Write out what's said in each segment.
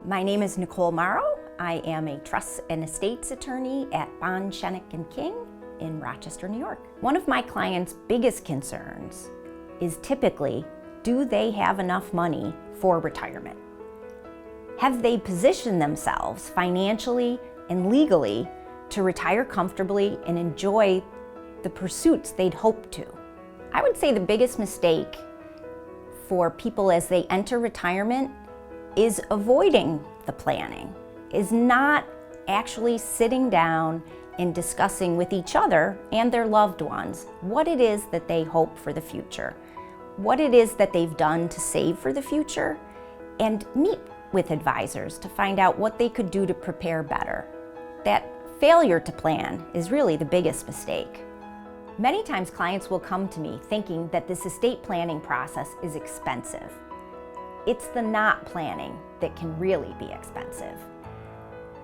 My name is Nicole Marro. I am a trust and estates attorney at Bond, Shenick & King in Rochester, New York. One of my clients' biggest concerns is typically, do they have enough money for retirement? Have they positioned themselves financially and legally to retire comfortably and enjoy the pursuits they'd hoped to? I would say the biggest mistake for people as they enter retirement is avoiding the planning, is not actually sitting down and discussing with each other and their loved ones what it is that they hope for the future, what it is that they've done to save for the future, and meet with advisors to find out what they could do to prepare better. That failure to plan is really the biggest mistake. Many times clients will come to me thinking that this estate planning process is expensive. It's the not planning that can really be expensive.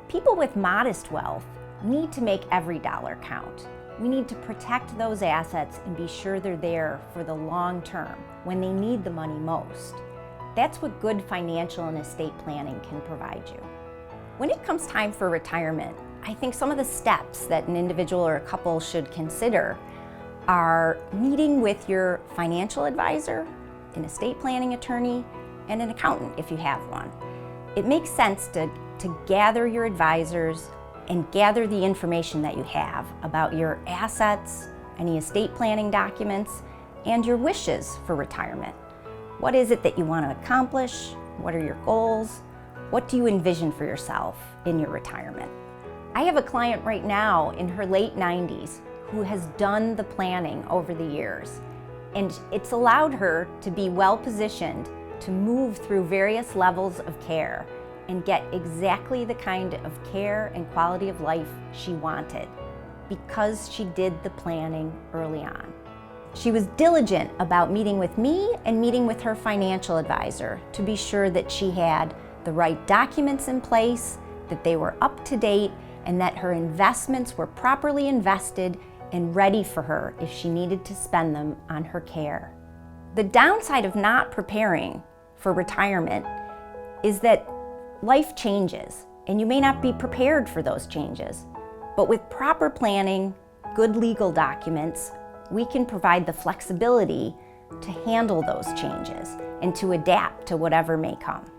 People with modest wealth need to make every dollar count. We need to protect those assets and be sure they're there for the long term when they need the money most. That's what good financial and estate planning can provide you. When it comes time for retirement, I think some of the steps that an individual or a couple should consider are meeting with your financial advisor, an estate planning attorney, and an accountant if you have one. It makes sense to gather your advisors and gather the information that you have about your assets, any estate planning documents, and your wishes for retirement. What is it that you want to accomplish? What are your goals? What do you envision for yourself in your retirement? I have a client right now in her late 90s who has done the planning over the years, and it's allowed her to be well positioned to move through various levels of care and get exactly the kind of care and quality of life she wanted because she did the planning early on. She was diligent about meeting with me and meeting with her financial advisor to be sure that she had the right documents in place, that they were up to date, and that her investments were properly invested and ready for her if she needed to spend them on her care. The downside of not preparing for retirement is that life changes and you may not be prepared for those changes. But with proper planning, good legal documents, we can provide the flexibility to handle those changes and to adapt to whatever may come.